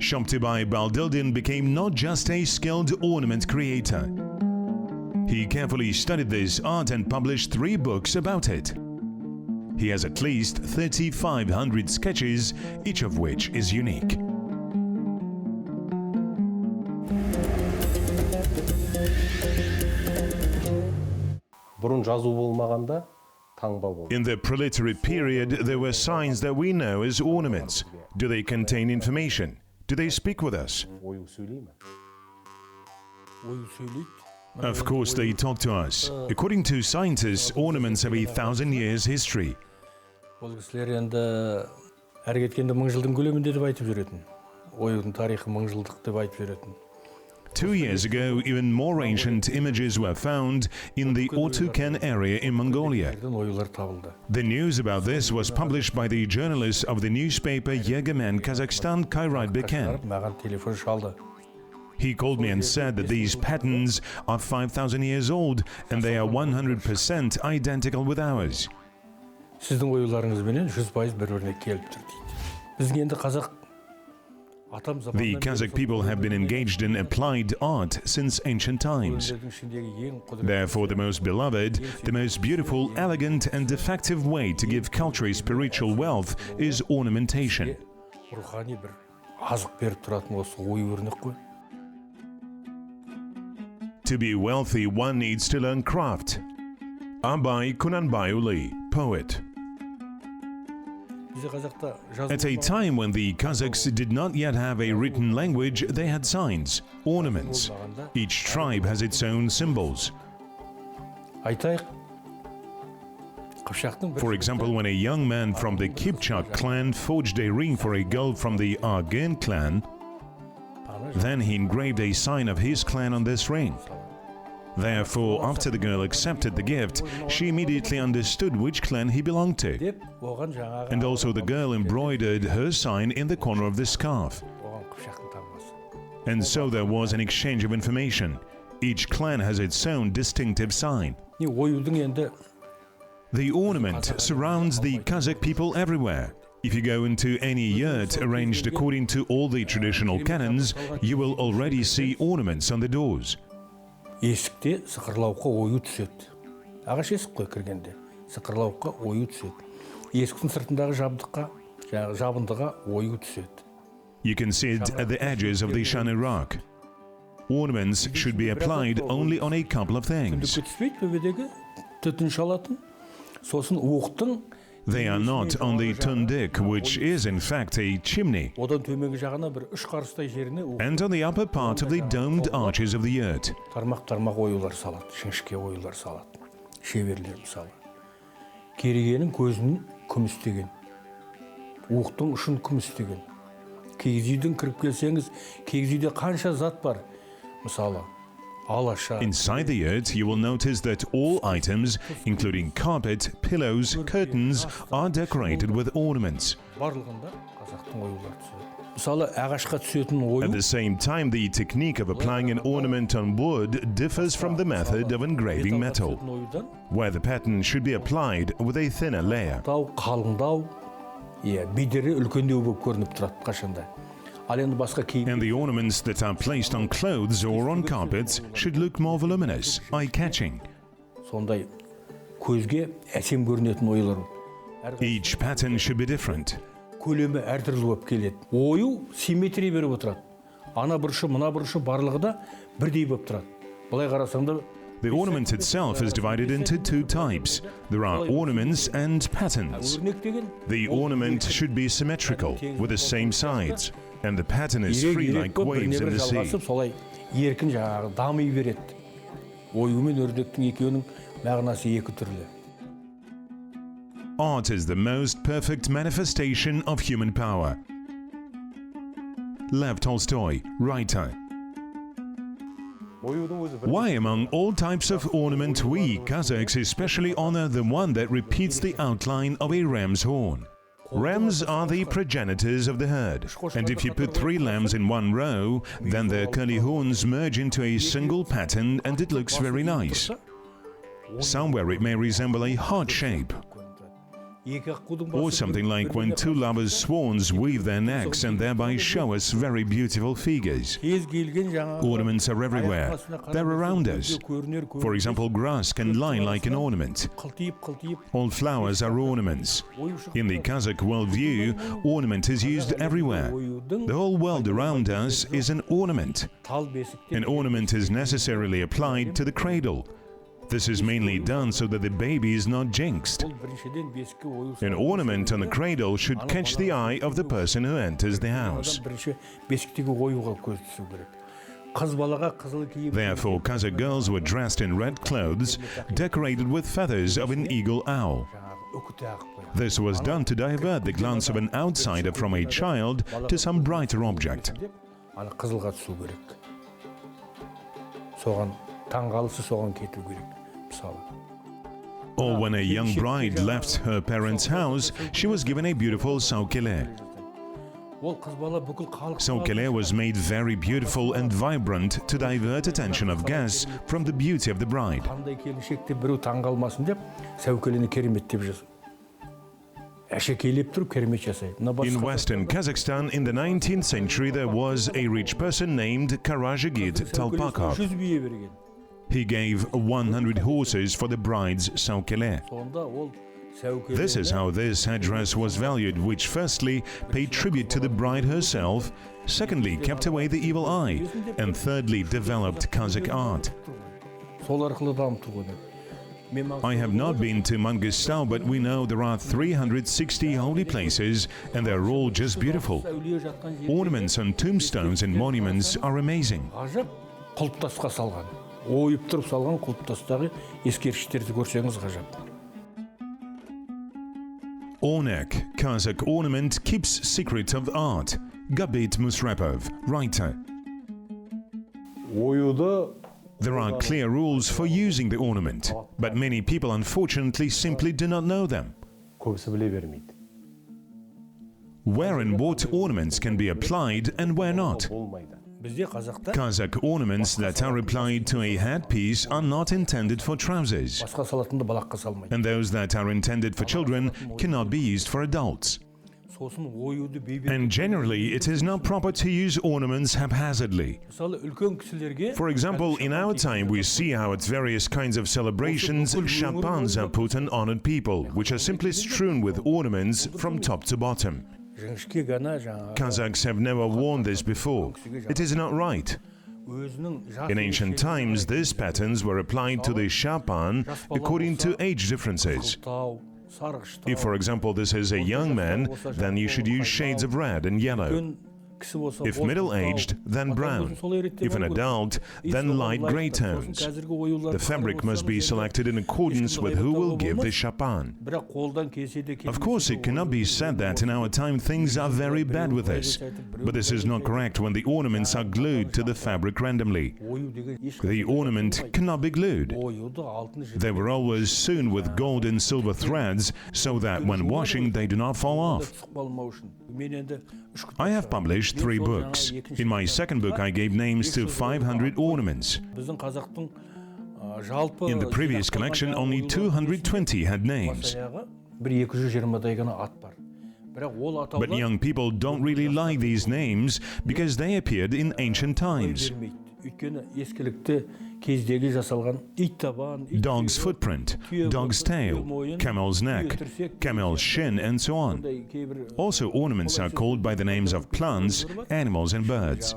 Shoptybai Baidildin became not just a skilled ornament creator. He carefully studied this art and published 3 books about it. He has at least 3,500 sketches, each of which is unique. In the proletariat period, there were signs that we know as ornaments. Do they contain information? Do they speak with us? Of course, they talk to us. According to scientists, ornaments have 1,000 years history. 2 years ago, even more ancient images were found in the Ortuken area in Mongolia. The news about this was published by the journalist of the newspaper Yegemen Kazakhstan, Kayrat Beken. He called me and said that these patterns are 5,000 years old and they are 100% identical with ours. The Kazakh people have been engaged in applied art since ancient times. Therefore, the most beloved, the most beautiful, elegant and effective way to give culture spiritual wealth is ornamentation. To be wealthy, one needs to learn craft. Abay Kunanbayuli, poet. At a time when the Kazakhs did not yet have a written language, they had signs, ornaments. Each tribe has its own symbols. For example, when a young man from the Kipchak clan forged a ring for a girl from the Argen clan, then he engraved a sign of his clan on this ring. Therefore, after the girl accepted the gift, she immediately understood which clan he belonged to. And also the girl embroidered her sign in the corner of the scarf. And so there was an exchange of information. Each clan has its own distinctive sign. The ornament surrounds the Kazakh people everywhere. If you go into any yurt arranged according to all the traditional canons, you will already see ornaments on the doors. Есікте сықырлауыққа ою түседі. Ағаш есік қой кіргенде. Сықырлауыққа ою түседі. Есіктің сыртындағы жабындыға ою түседі. You can sit at the edges of the Shana rock. Ornaments should be applied only on a couple of things. They are not on the tundik, which is in fact a chimney, and on the upper part of the domed arches of the yurt. Керегенің көзін күміс деген, уықтың ұшын күміс деген. Киіз үйден кіріп келсеңіз, киіз үйде қанша зат бар? Мысалы, inside the yurt, you will notice that all items, including carpet, pillows, curtains, are decorated with ornaments. At the same time, the technique of applying an ornament on wood differs from the method of engraving metal, where the pattern should be applied with a thinner layer. And the ornaments that are placed on clothes or on carpets should look more voluminous, eye-catching. Each pattern should be different. The ornament itself is divided into 2 types. There are ornaments and patterns. The ornament should be symmetrical, with the same sides, and the pattern is free like waves in the sea. Art is the most perfect manifestation of human power. Lev Tolstoy, writer. Why among all types of ornament we, Kazakhs, especially honor the one that repeats the outline of a ram's horn? Rams are the progenitors of the herd, and if you put 3 lambs in one row, then their curly horns merge into a single pattern and it looks very nice. Somewhere it may resemble a heart shape. Or something like when two lovers' swans weave their necks and thereby show us very beautiful figures. Ornaments are everywhere. They're around us. For example, grass can lie like an ornament. All flowers are ornaments. In the Kazakh worldview, ornament is used everywhere. The whole world around us is an ornament. An ornament is necessarily applied to the cradle. This is mainly done so that the baby is not jinxed. An ornament on the cradle should catch the eye of the person who enters the house. Therefore, Kazakh girls were dressed in red clothes, decorated with feathers of an eagle owl. This was done to divert the glance of an outsider from a child to some brighter object. Or when a young bride left her parents' house, she was given a beautiful saukele. Saukele was made very beautiful and vibrant to divert attention of guests from the beauty of the bride. In Western Kazakhstan, in the 19th century, there was a rich person named Karajigit Talpakov. He gave 100 horses for the bride's saukele. This is how this headdress was valued, which firstly paid tribute to the bride herself, secondly kept away the evil eye, and thirdly developed Kazakh art. I have not been to Mangistau, but we know there are 360 holy places and they're all just beautiful. Ornaments on tombstones and monuments are amazing. Ornek, Kazakh ornament, keeps secret of art. Gabit Musrepov, writer. There are clear rules for using the ornament, but many people unfortunately simply do not know them. Where and what ornaments can be applied and where not. Kazakh ornaments that are applied to a headpiece are not intended for trousers, and those that are intended for children cannot be used for adults. And generally, it is not proper to use ornaments haphazardly. For example, in our time, we see how at various kinds of celebrations, chapans are put on honored people, which are simply strewn with ornaments from top to bottom. Kazakhs have never worn this before. It is not right. In ancient times, these patterns were applied to the chapan according to age differences. If, for example, this is a young man, then you should use shades of red and yellow. If middle-aged, then brown. If an adult, then light grey tones. The fabric must be selected in accordance with who will give the chapan. Of course, it cannot be said that in our time things are very bad with this. But this is not correct when the ornaments are glued to the fabric randomly. The ornament cannot be glued. They were always sewn with gold and silver threads so that when washing they do not fall off. I have published 3 books. In my second book, I gave names to 500 ornaments. In the previous collection, only 220 had names. But young people don't really like these names because they appeared in ancient times. Dog's footprint, dog's tail, camel's neck, camel's shin, and so on. Also, ornaments are called by the names of plants, animals, and birds.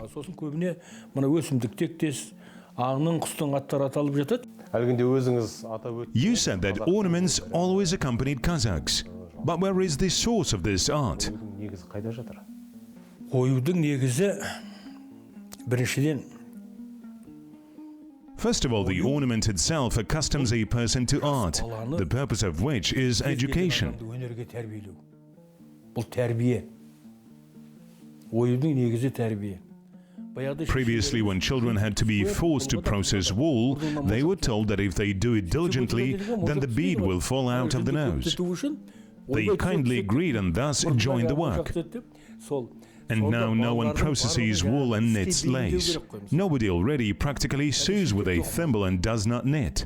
You said that ornaments always accompanied Kazakhs. But where is the source of this art? First of all, the ornament itself accustoms a person to art, the purpose of which is education. Previously, when children had to be forced to process wool, they were told that if they do it diligently, then the bead will fall out of the nose. They kindly agreed and thus joined the work. And now no one processes wool and knits lace. Nobody already practically sews with a thimble and does not knit.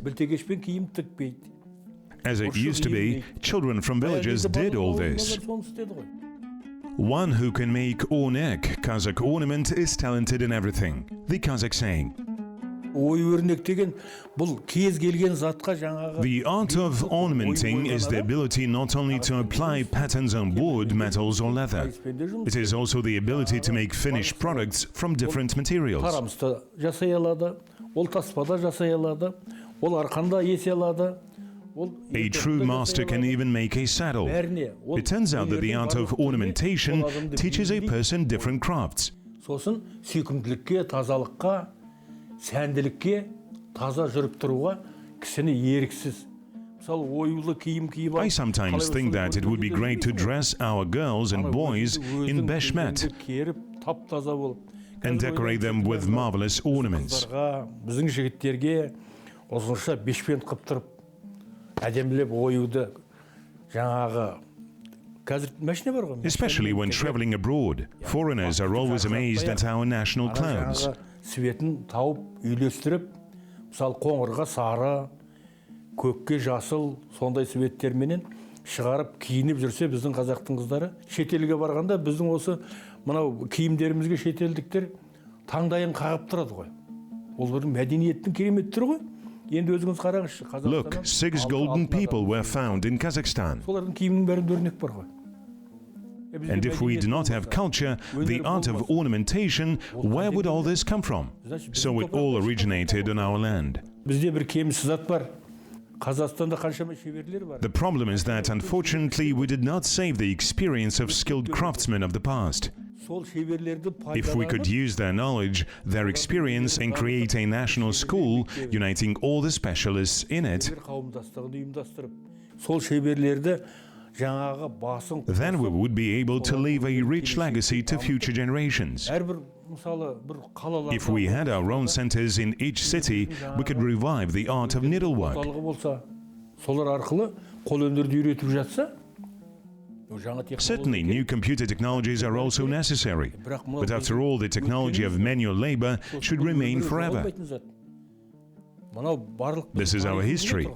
As it used to be, children from villages did all this. One who can make ornek, Kazakh ornament, is talented in everything. The Kazakh saying. The art of ornamenting is the ability not only to apply patterns on wood, metals or leather. It is also the ability to make finished products from different materials. A true master can even make a saddle. It turns out that the art of ornamentation teaches a person different crafts. I sometimes think that it would be great to dress our girls and boys in beshmet and decorate them with marvelous ornaments. Especially when traveling abroad, foreigners are always amazed at our national clothes. Look, 6 golden people were found in Kazakhstan. And if we do not have culture, the art of ornamentation, where would all this come from? So it all originated on our land. The problem is that, unfortunately, we did not save the experience of skilled craftsmen of the past. If we could use their knowledge, their experience, and create a national school, uniting all the specialists in it, then we would be able to leave a rich legacy to future generations. If we had our own centers in each city, we could revive the art of needlework. Certainly, new computer technologies are also necessary, but after all, the technology of manual labor should remain forever. This is our history.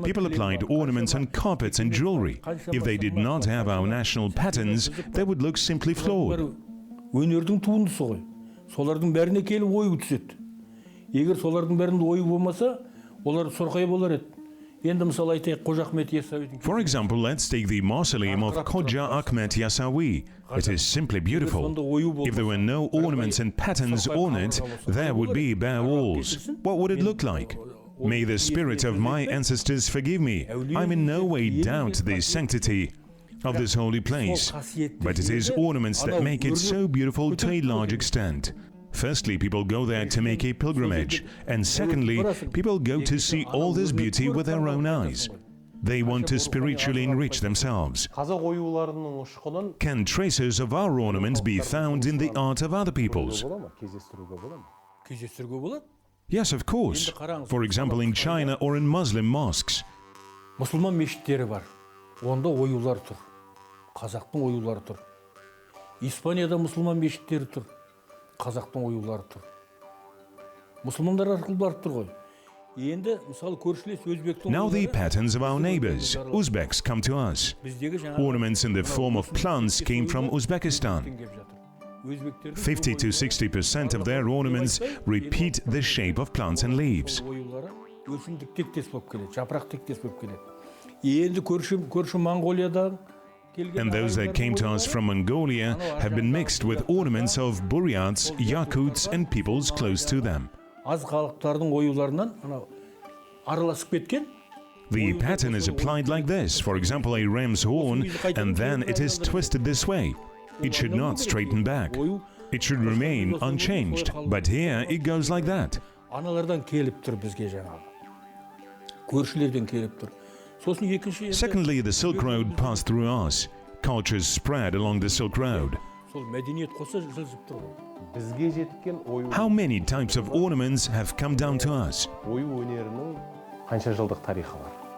People applied ornaments on carpets and jewelry. If they did not have our national patterns, they would look simply flawed. For example, let's take the mausoleum of Khoja Ahmed Yasawi. It is simply beautiful. If there were no ornaments and patterns on it, there would be bare walls. What would it look like? May the spirit of my ancestors forgive me. I'm in no way doubt the sanctity of this holy place, but it is ornaments that make it so beautiful to a large extent. Firstly, people go there to make a pilgrimage, and secondly, people go to see all this beauty with their own eyes. They want to spiritually enrich themselves. Can traces of our ornaments be found in the art of other peoples? Yes, of course. For example, in China or in Muslim mosques. Müslüman meşitleri var. Onda oyular tur. Kazaktın oyuları tur. İspanya'da Müslüman meşitleri tur. Kazaktın oyuları tur. Müslümanlar arқылы барып тұр ғой. Енді мысалы көршілес Өзбектің. Now the patterns of our neighbors, Uzbeks, come to us. Ornaments in the form of plants came from Uzbekistan. 50 to 60% of their ornaments repeat the shape of plants and leaves. And those that came to us from Mongolia have been mixed with ornaments of Buryats, Yakuts and peoples close to them. The pattern is applied like this, for example a ram's horn, and then it is twisted this way. It should not straighten back. It should remain unchanged, but here it goes like that. Secondly, the Silk Road passed through us. Cultures spread along the Silk Road. How many types of ornaments have come down to us?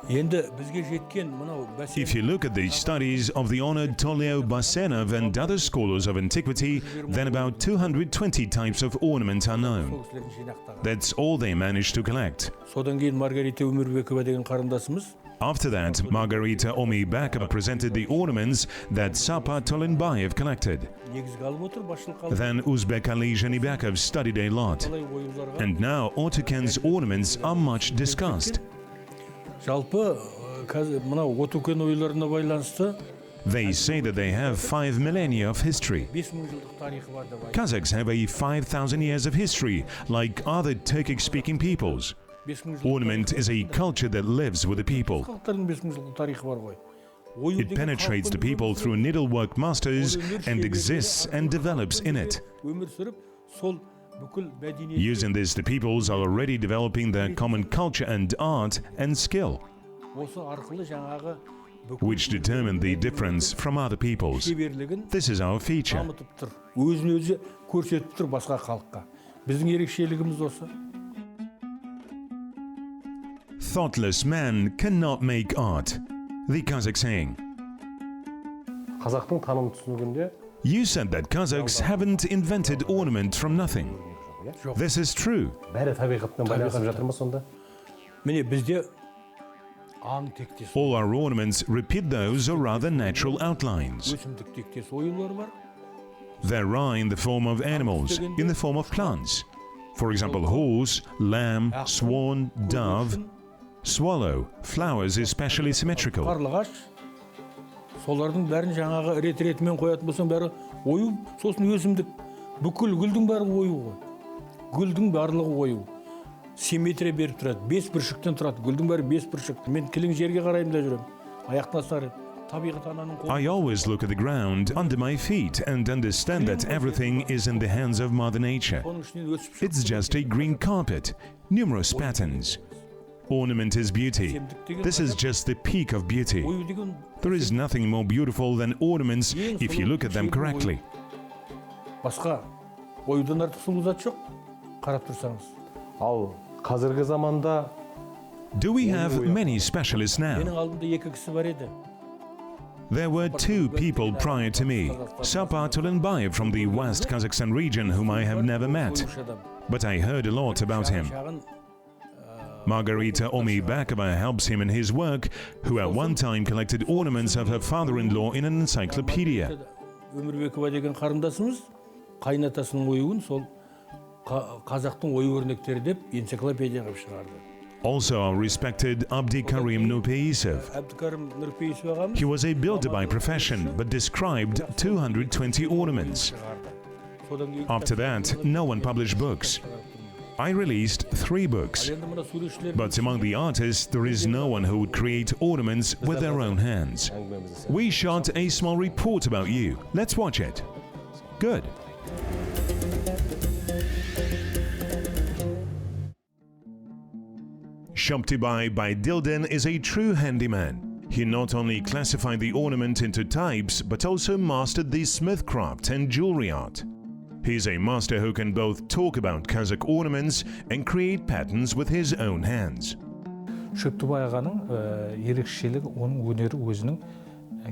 Енді бізге жеткен мынау If you look at the studies of the honored Toleo Basenov and other scholars of antiquity, then about 220 types of ornament are known. That's all they managed to collect. Содан кейін Маргарита Өмірбекова деген қарындасымыз After that, Margarita Omibakova presented the ornaments that Sapa Tolenbayev collected. негізге алып отыр, басшылыққа алып. Then Uzbek Ali Janibekov studied a lot. Солай оюларға. And now Otuken's ornaments are much discussed. Жалпы қазір мынау Отукен оюларына байланысты They say that they have 5 millennia of history. 5000 жылдық тарихы бар деп айтады. Kazakhs have a 5,000 years of history, like other Turkic-speaking peoples. 5000 жылдық Ornament is a culture that lives with the people. халықтардың 5000 жылдық тарихы бар ғой. Ою It деген penetrates the халықтың people өмір through needlework masters сүріп, and өмір exists and develops in it. өмір сүріп, сол бүкіл мәдениет Using this, the peoples are already developing their common culture and art and skill, осы арқылы жаңағы which determine the difference from other peoples. шеберлігін This is our feature. дамытып тұр. Өзін өзі көрсетіп тұр басқа халыққа. Біздің ерекшелігіміз осы. Thoughtless man cannot make art. The Kazakh saying. Қазақтың таным түсінігінде You said that Kazakhs haven't invented ornament from nothing. This is true. бәрі табиғатпен байланысып жатыр ма сонда? Міне бізде аң тектес, All our ornaments repeat those or rather natural outlines. өсімдік тектес оюлар бар. There are in the form of animals, in the form of plants. For example, horse, lamb, swan, dove, swallow. Flowers is specially symmetrical. Қарлығаш, солардың бәрін жаңағы рет-ретімен қоятын болсаң бәрі ою, сосын өсімдік. Бүкіл гүлдің бәрі ою ғой. Гүлдің барлығы ою. Симметрия беріп тұрады. 5 бүршіктен тұрады. Гүлдің бәрі 5 бүршік. Мен кілең жерге қараймын да жүрем. Аяқтан сары. Табиғат ананың қолы. I always look at the ground under my feet and understand that everything is in the hands of Mother Nature. Оның ішінен өсіп It's just a green carpet, numerous patterns. Ornament is beauty. This is just the peak of beauty. ою деген There is nothing more beautiful than ornaments if you look at them correctly. басқа оюдан артық сұлу зат жоқ. Қарап тұрсаңыз. Ал қазіргі заманда Do we have many specialists now? Менің алдымда екі кісі бар еді. There were 2 people prior to me. Sapa Tolenbayev from the West Kazakhstan region, whom I have never met, Оюшы адам. but I heard a lot about him. Шағын Margarita Omibakova helps him in his work, who at one time collected ornaments of her father-in-law in an encyclopedia. Өмірбекова деген қарындасымыз қайнатасының оюын сол қазақтың ою өрнектері деп энциклопедия қылып шығарды. Also our respected Abdi Karim Nurpeisov. Әбдікәрім Нұрпейісов ағамыз He was a builder by profession, but described 220 ornaments. шығарды. Содан кейін After that, no one published books. I released 3 books. енді мына суретшілер But among the artists, there is no one who would create ornaments with their own hands. әңгімемізді We shot a small report about you. Let's watch it. Good. Shoptybai Baidildin is a true handyman. He not only classified the ornament into types, but also mastered the smithcraft and jewelry art. He is a master who can both talk about Kazakh ornaments and create patterns with his own hands. Шөптібай ағаның ерекшелігі оның өнері өзінің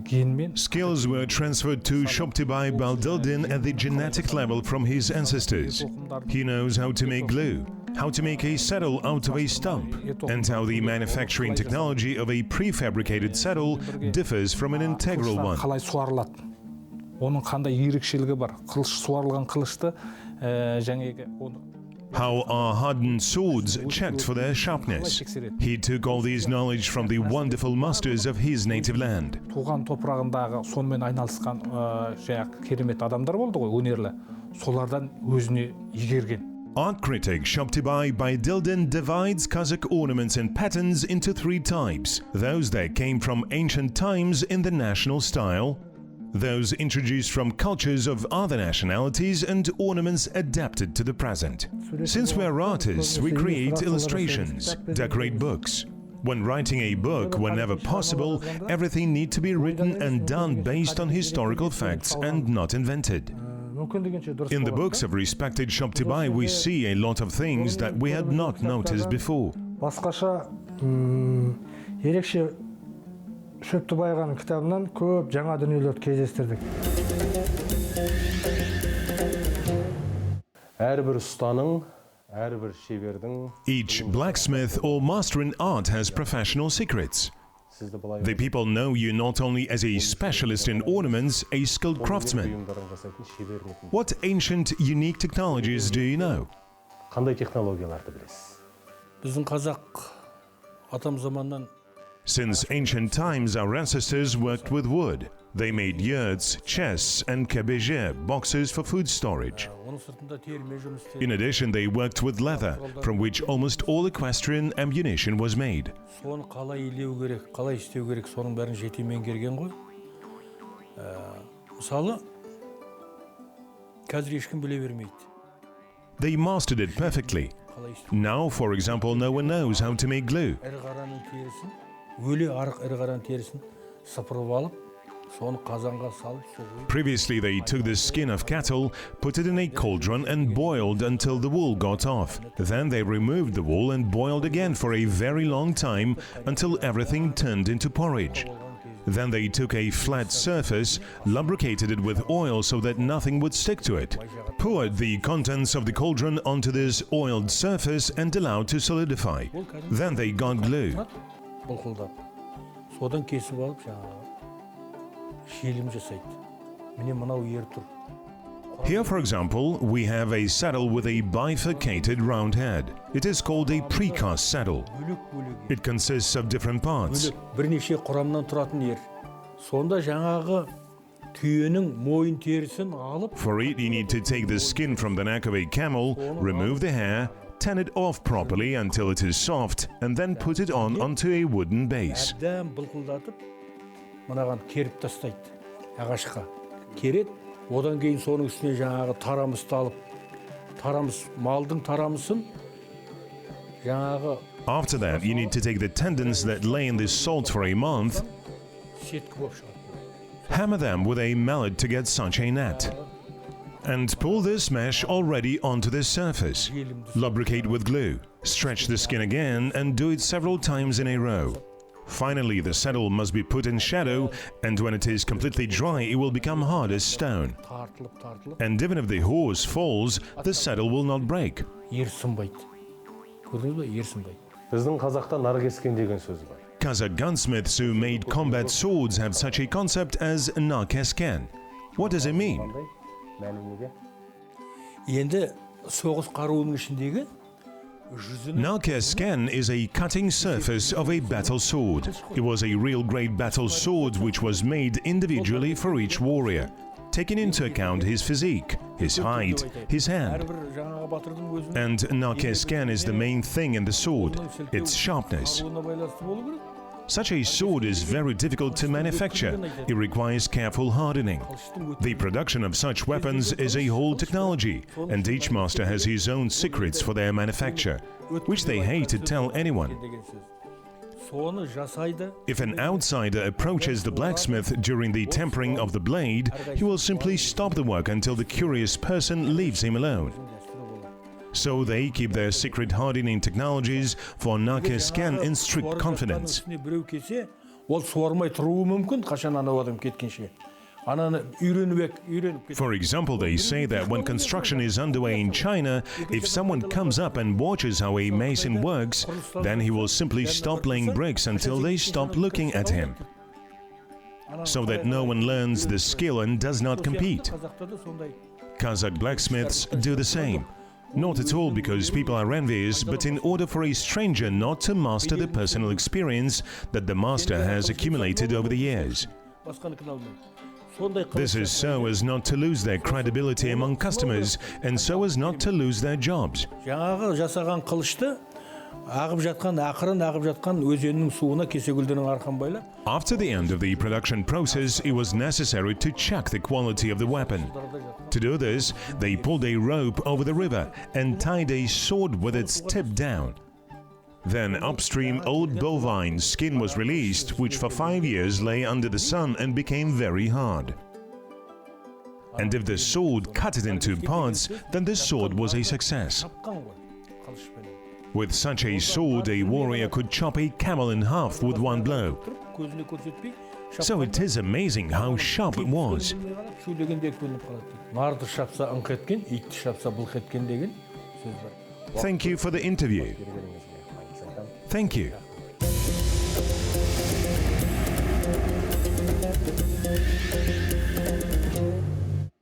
генмен Skills were transferred to Shoptybai Baidildin at the genetic level from his ancestors. He knows how to make glue, how to make a saddle out of a stump, and how the manufacturing technology of a prefabricated saddle differs from an integral one. қалай суарылады. Оның қандай ерекшелігі бар. Қылыш суарылған қылышты жаңағы оны How are hardened swords checked for their sharpness? He took all these knowledge from the wonderful masters of his native land. туған топырағындағы сонымен айналысқан жаңағы керемет адамдар болды ғой, өнерлі. Солардан өзіне игерген. Art critic Shoptybai Baidildin divides Kazakh ornaments and patterns into 3 types. Those that came from ancient times in the national style, those introduced from cultures of other nationalities, and ornaments adapted to the present. Since we are artists, we create illustrations, decorate books. When writing a book, whenever possible, everything needs to be written and done based on historical facts and not invented. In the books of respected Shoptybai, we see a lot of things that we had not noticed before. Басқаша Ерекше Shoptibay ағаның кітабынан көп жаңа дүниелерді кездестірдік. Әрбір ұстаның, әрбір шебердің Each blacksmith or master in art has professional secrets. сізді былай The people know you not only as a specialist in ornaments, a skilled craftsman. бұйымдарын жасайтын шебер ретінде. What ancient, unique technologies do you know? Қандай технологияларды білесіз? Біздің қазақ атам заманнан Since ancient times, our ancestors worked with wood. They made yurts, chests, and cabaget, boxes for food storage. оның сыртында терме жұмыс істеді. In addition, they worked with leather, from which almost all equestrian ammunition was made. Соны қалай илеу керек, қалай істеу керек, соның бәрін жете меңгерген ғой. Мысалы, қазір ешкім біле бермейді. They mastered it perfectly. Қалай істеу. Now, for example, no one knows how to make glue. Ірі қараның терісін, өлі арық ірі қараның терісін сыпырып алып, соны қазанға салып, соғып. Previously, they took the skin of cattle, put it in a cauldron and boiled until the wool got off. Then they removed the wool and boiled again for a very long time until everything turned into porridge. Then they took a flat surface, lubricated it with oil so that nothing would stick to it, poured the contents of the cauldron onto this oiled surface and allowed to solidify. Then they got glue. Бұлқылдап. Содан кесіп алып, жаңағы шелім жасайды. Міне мынау ер тұр. Here, for example, we have a saddle with a bifurcated round head. It is called a precast saddle. Бөлек-бөлек. It consists of different parts. Бірнеше құрамнан тұратын ер. Сонда жаңағы түйенің мойын терісін алып, For it, you need to take the skin from the neck of a camel, remove the hair, tan it off properly until it is soft, and then put it onto a wooden base. әбден бұлқылдатып, мынаған керіп тастайды. Ағашқа керет, одан кейін соның үстіне жаңағы тарамысты алып, малдың тарамысын жаңағы After that, you need to take the tendons that lay in this salt for a month, сеткі болып шығады. hammer them with a mallet to get such a net, and pull this mesh already onto this surface. Lubricate with glue, stretch the skin again, and do it several times in a row. Finally, the saddle must be put in shadow, and when it is completely dry, it will become hard as stone. Тартылып, And even if the horse falls, the saddle will not break. ер сынбайды. Көрдіңіз бе? Ер сынбайды. Біздің қазақта наркескен деген сөз бар. Kazakh gunsmiths who made combat swords have such a concept as narkesken. What does it mean? Қандай? Мәні неге? Енді соғыс қаруының ішіндегі жүзінің Narkesken is a cutting surface of a battle sword. It was a real great battle sword which was made individually for each warrior, taking into account his physique, his height, his hand. әрбір жаңағы батырдың өзінің And narkesken is the main thing in the sword, its sharpness. қаруына байланысты болу керек. Such a sword is very difficult to manufacture. It requires careful hardening. The production of such weapons is a whole technology, and each master has his own secrets for their manufacture, which they hate to tell anyone. деген сөз. Соны жасайды. If an outsider approaches the blacksmith during the tempering of the blade, he will simply stop the work until the curious person leaves him alone. So they keep their secret hardening technologies for narkesken in strict confidence. Үстіне біреу келсе, ол суармай тұруы мүмкін, қашан анау адам кеткенше. Ананы үйреніп For example, they say that when construction is underway in China, if someone comes up and watches how a mason works, then he will simply stop laying bricks until they stop looking at him, so that no one learns the skill and does not compete. Қазақта да сондай. Kazakh blacksmiths do the same. Not at all because people are envious, but in order for a stranger not to master the personal experience that the master has accumulated over the years. Басқаныкін алмайды. Сондай This is so as not to lose their credibility among customers and so as not to lose their jobs. жаңағы жасаған қылышты ағып жатқан, ақырын ағып жатқан өзеннің суына кесегүлдерінің арқан байлап, After the end of the production process, it was necessary to check the quality of the weapon. To do this, they pulled a rope over the river and tied a sword with its tip down. Then upstream, old bovine skin was released, which for 5 years lay under the sun and became very hard. And if the sword cut it into parts, then the sword was a success. тапқан ғой қылышпен. With such a sword, a warrior could chop a camel in half with one blow. Көзіне көрсетпей, So it is amazing how sharp it was. шулегенде көрініп қалады дейді. Нарды шапса ыңқ еткен, итті шапса былқ еткен деген сөз бар. Thank you for the interview. Thank you.